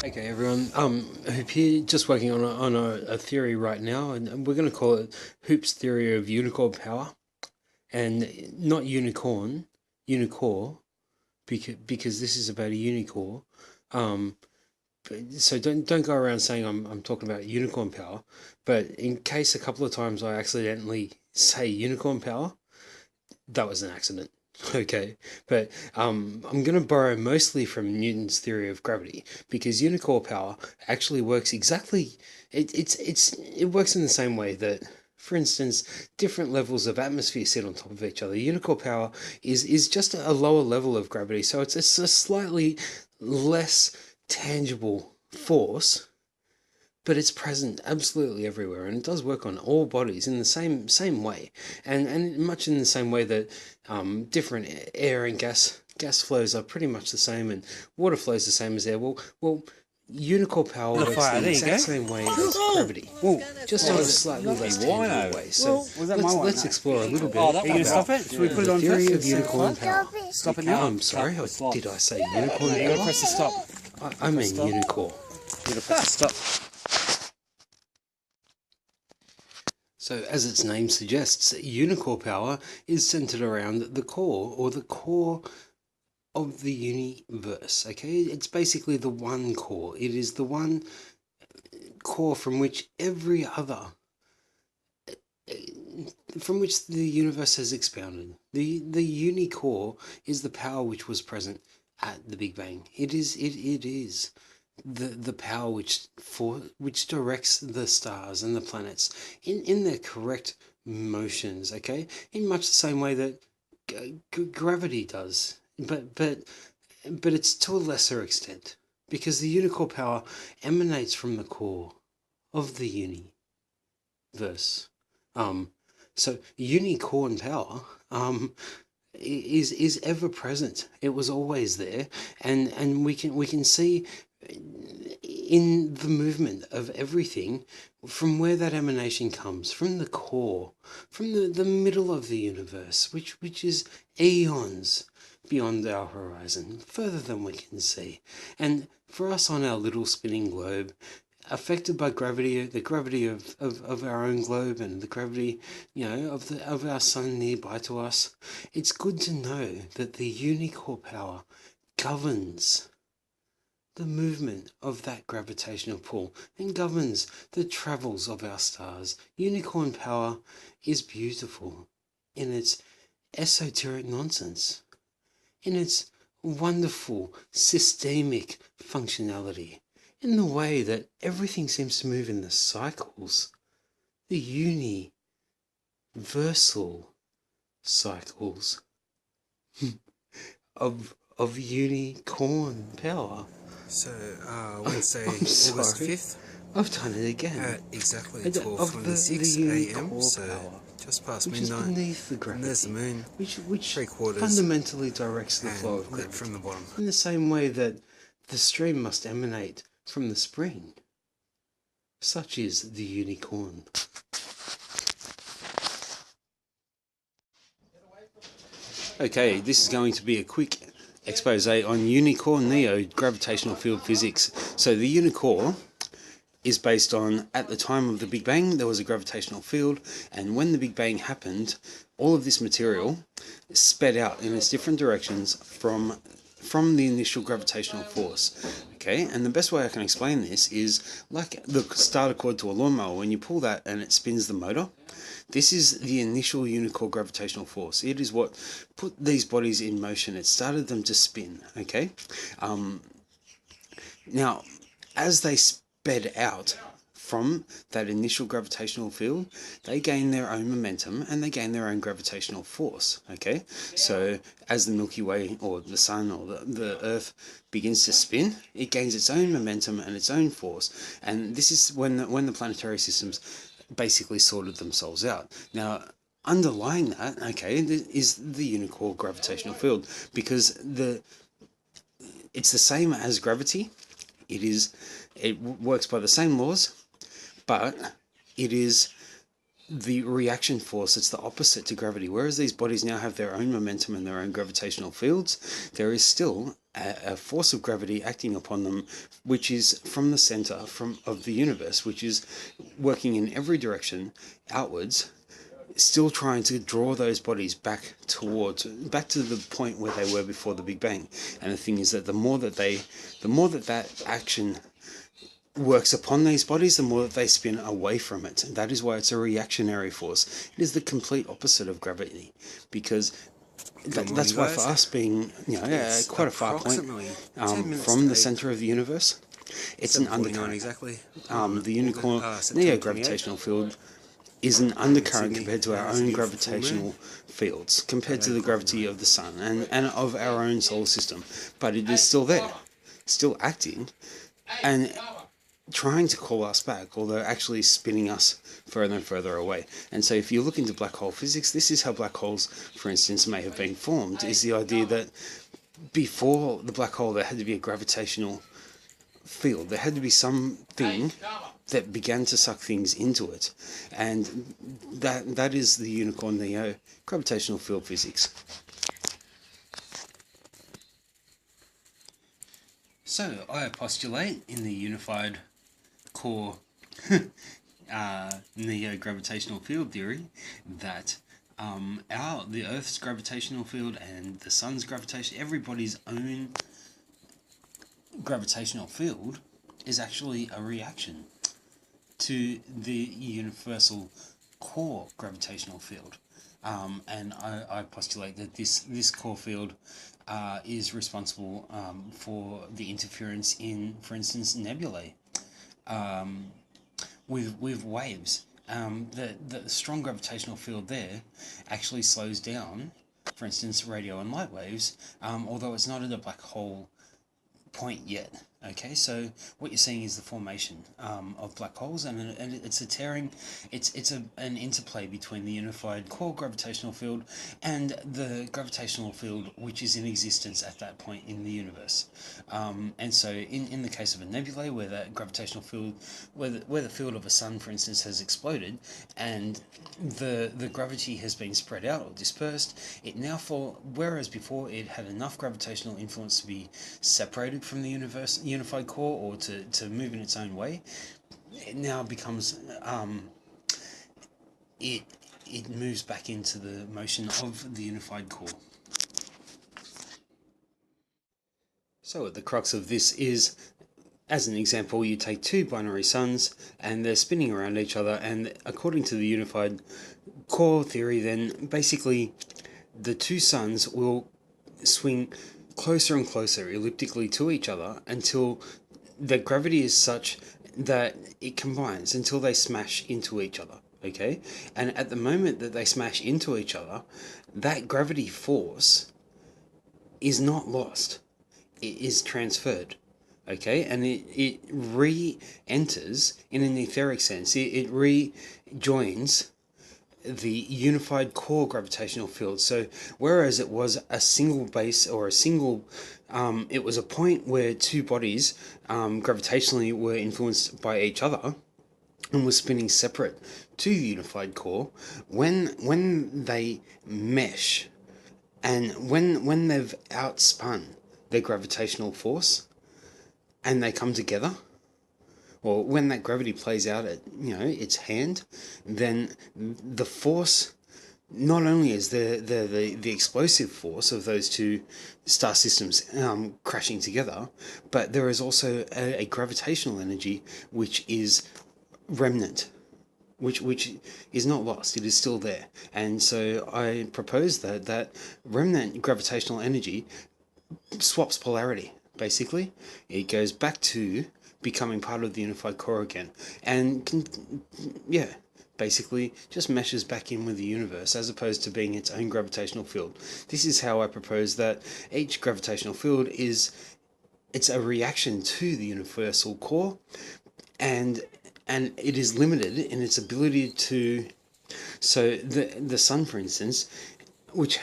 Okay, everyone. Hoop here, just working on a theory right now, and we're going to call it Hoop's theory of unicorn power, and not unicorn, unicore, because this is about a unicorn. Um, so don't go around saying I'm talking about unicorn power, but in case a couple of times I accidentally say unicorn power, that was an accident. Okay, but I'm going to borrow mostly from Newton's theory of gravity because unicorn power actually works exactly. It works in the same way that, for instance, different levels of atmosphere sit on top of each other. Unicorn power is just a lower level of gravity, so it's a slightly less tangible force, but it's present absolutely everywhere, and it does work on all bodies in the same way, and much in the same way that different air and gas flows are pretty much the same, and water flows the same as air. Well, unicorn power works the exact same way as gravity, just on a slightly less tangible way. So let's explore a little bit Are you going to stop it? Should we put it on theory first? of unicorn power. Stop it now. I'm sorry, did I say unicorn You're going to power? press the stop. I mean unicorn. You're going to press the stop. So, as its name suggests, unicorn power is centered around the core, or the core of the universe. Okay, it's basically the one core. It is the one core from which every other, from which the universe has expounded. The unicore is the power which was present at the Big Bang. It is the power which directs the stars and the planets in their correct motions, okay, in much the same way that gravity does, but it's to a lesser extent, because the unicorn power emanates from the core of the universe. So unicorn power is ever present. It was always there, and we can see in the movement of everything from where that emanation comes, from the core, from the middle of the universe, which is eons beyond our horizon, further than we can see. And for us on our little spinning globe, affected by gravity, the gravity of our own globe, and the gravity, of our sun nearby to us, it's good to know that the unicorn power governs the movement of that gravitational pull and governs the travels of our stars. Unicorn power is beautiful in its esoteric nonsense, in its wonderful systemic functionality, in the way that everything seems to move in the cycles, the universal cycles of unicorn power. So, Wednesday, I'm August sorry. 5th, I've done it again. at exactly Of the 12:26 unicorn a.m., so power, just past which is midnight. beneath the And gravity, there's the moon, which 3/4, fundamentally directs the and flow of lit gravity, from the bottom. in the same way that the stream must emanate from the spring. Such is the unicorn. Okay, this is going to be a quick expose on unicorn neo-gravitational field physics. So the unicorn is based on, at the time of the Big Bang, there was a gravitational field, and when the Big Bang happened, all of this material sped out in its different directions from the initial gravitational force. Okay, and the best way I can explain this is like the starter cord to a lawnmower. When you pull that and it spins the motor, this is the initial unicorn gravitational force. It is what put these bodies in motion. It started them to spin. Okay, now as they sped out from that initial gravitational field, they gain their own momentum and they gain their own gravitational force. Okay, so as the Milky Way or the Sun or the Earth begins to spin, it gains its own momentum and its own force, and this is when the planetary systems basically sorted themselves out. Now, underlying that, okay, is the unicorn gravitational field, because it's the same as gravity. It works by the same laws, but it is the reaction force. It's the opposite to gravity. Whereas these bodies now have their own momentum and their own gravitational fields, there is still a force of gravity acting upon them, which is from the center of the universe, which is working in every direction outwards, still trying to draw those bodies back to the point where they were before the Big Bang. And the thing is that the more that action works upon these bodies, the more that they spin away from it. And that is why it's a reactionary force. It is the complete opposite of gravity, because that's why for us being, quite a far point from the center of the universe, it's an undercurrent. Exactly. The unicorn neo-gravitational field is an undercurrent compared to our own gravitational fields, compared to the gravity of the sun and of our own solar system. But it is still there, still acting, and trying to call us back, although actually spinning us further and further away. And so if you look into black hole physics, this is how black holes, for instance, may have been formed, is the idea that before the black hole there had to be a gravitational field. There had to be something that began to suck things into it. And that is the unicorn neo gravitational field physics. So I postulate in the unified core neo-gravitational field theory that the Earth's gravitational field and the Sun's gravitation, everybody's own gravitational field, is actually a reaction to the universal core gravitational field. And I postulate that this core field is responsible for the interference in, for instance, nebulae with waves. The strong gravitational field there actually slows down, for instance, radio and light waves, although it's not at a black hole point yet. Okay, so what you're seeing is the formation of black holes, and it's a tearing, it's an interplay between the unified core gravitational field and the gravitational field which is in existence at that point in the universe. And so in the case of a nebula, where that gravitational field, where the field of a sun, for instance, has exploded, and the gravity has been spread out or dispersed, it now whereas before it had enough gravitational influence to be separated from the unified core, or to move in its own way, it now becomes it moves back into the motion of the unified core. So at the crux of this is, as an example, you take two binary suns and they're spinning around each other, and according to the unified core theory, then basically the two suns will swing closer and closer elliptically to each other until the gravity is such that it combines, until they smash into each other. Okay, and at the moment that they smash into each other, that gravity force is not lost, it is transferred. Okay, and it re-enters in an etheric sense, it rejoins the unified core gravitational field. So whereas it was a single base, or a single it was a point where two bodies gravitationally were influenced by each other and were spinning separate to the unified core, when they mesh, and when they've outspun their gravitational force and they come together, or when that gravity plays out at its hand, then the force, not only is the explosive force of those two star systems crashing together, but there is also a gravitational energy which is remnant, which is not lost, it is still there. And so I propose that remnant gravitational energy swaps polarity. Basically, it goes back to becoming part of the unified core again, and basically just meshes back in with the universe, as opposed to being its own gravitational field. This is how I propose that each gravitational field it's a reaction to the universal core, and it is limited in its ability to. So the sun, for instance, which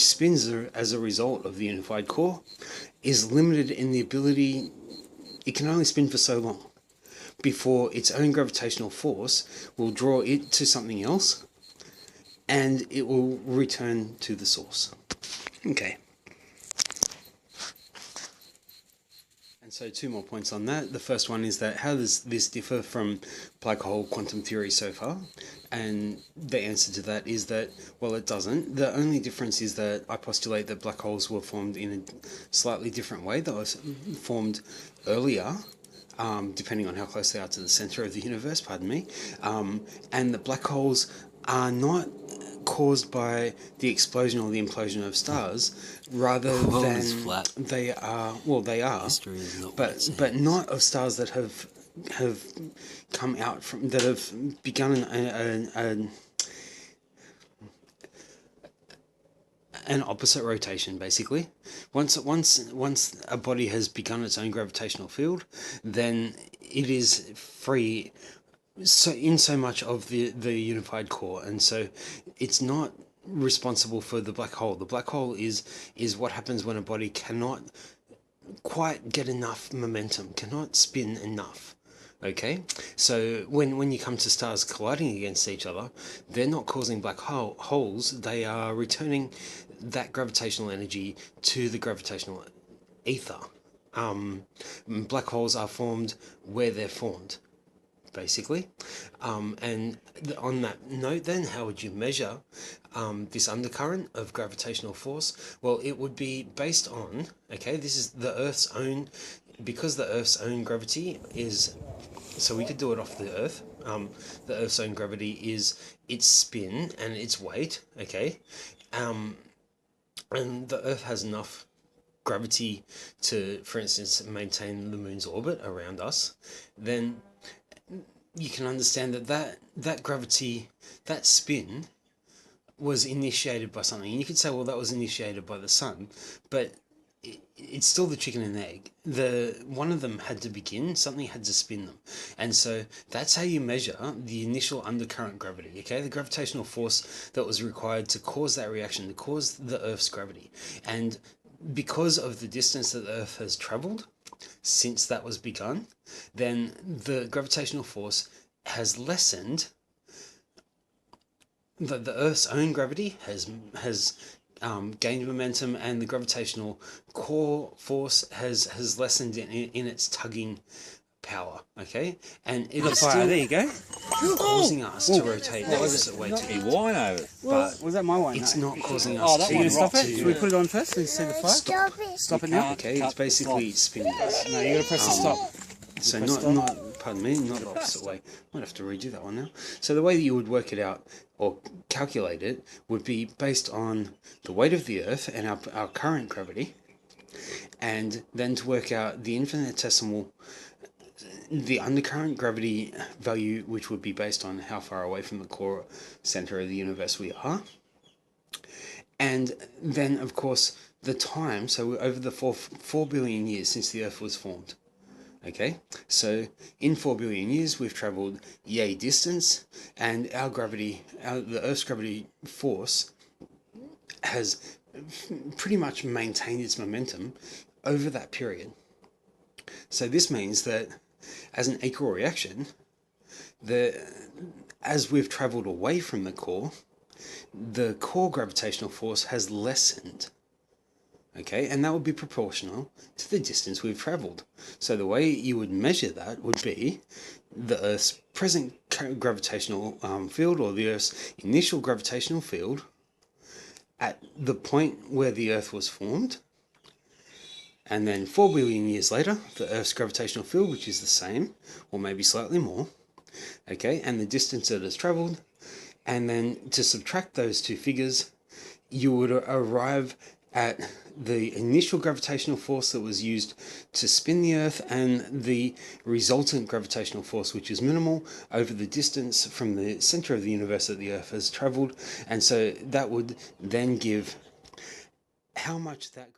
spins as a result of the unified core, is limited in the ability. It can only spin for so long before its own gravitational force will draw it to something else, and it will return to the source. Okay. So two more points on that. The first one is that how does this differ from black hole quantum theory so far? And the answer to that is that, well, it doesn't. The only difference is that I postulate that black holes were formed in a slightly different way. They were formed earlier, depending on how close they are to the center of the universe, pardon me. And the black holes are not caused by the explosion or the implosion of stars, rather than flat. they are. Well, they are, History is not but not of stars that have come out from, that have begun an opposite rotation, basically. Once a body has begun its own gravitational field, then it is free. So in so much of the unified core, and so it's not responsible for the black hole. The black hole is what happens when a body cannot quite get enough momentum, cannot spin enough. Okay, so when you come to stars colliding against each other, they're not causing black holes. They are returning that gravitational energy to the gravitational ether. Black holes are formed where they're formed, basically. And on that note then, how would you measure this undercurrent of gravitational force? Well, it would be based on, okay, this is the Earth's own, because the Earth's own gravity is, so we could do it off the Earth. The Earth's own gravity is its spin and its weight, okay? And the Earth has enough gravity to, for instance, maintain the moon's orbit around us. Then you can understand that gravity, that spin, was initiated by something. And you could say, well, that was initiated by the sun, but it's still the chicken and egg. One of them had to begin, something had to spin them. And so that's how you measure the initial undercurrent gravity, okay? The gravitational force that was required to cause that reaction, to cause the Earth's gravity. And because of the distance that the Earth has traveled since that was begun, then the gravitational force has lessened. The Earth's own gravity has gained momentum, and the gravitational core force has lessened in its tugging power. Okay, and it is Fire, still there you go. causing us to rotate the opposite way to Be wine over. But was that my wine? it's not causing Oh, us that to. Are you gonna stop it? to- Should we put it on first and see the fire? Stop it now. Okay, it's basically spinning us. No, you gotta press the stop. So press not pardon me, not the opposite way. Might have to redo that one now. So the way that you would work it out or calculate it would be based on the weight of the Earth and our current gravity, and then to work out the undercurrent gravity value, which would be based on how far away from the core center of the universe we are. And then, of course, the time, so over the 4 billion years since the Earth was formed. Okay, so in 4 billion years we've travelled yay distance, and our gravity, the Earth's gravity force, has pretty much maintained its momentum over that period. So this means that as an equal reaction, as we've travelled away from the core gravitational force has lessened. Okay, and that would be proportional to the distance we've travelled. So the way you would measure that would be the Earth's present gravitational field, or the Earth's initial gravitational field, at the point where the Earth was formed, and then 4 billion years later, the Earth's gravitational field, which is the same, or maybe slightly more, okay, and the distance it has travelled, and then to subtract those two figures, you would arrive at the initial gravitational force that was used to spin the Earth and the resultant gravitational force, which is minimal, over the distance from the center of the universe that the Earth has travelled. And so that would then give how much that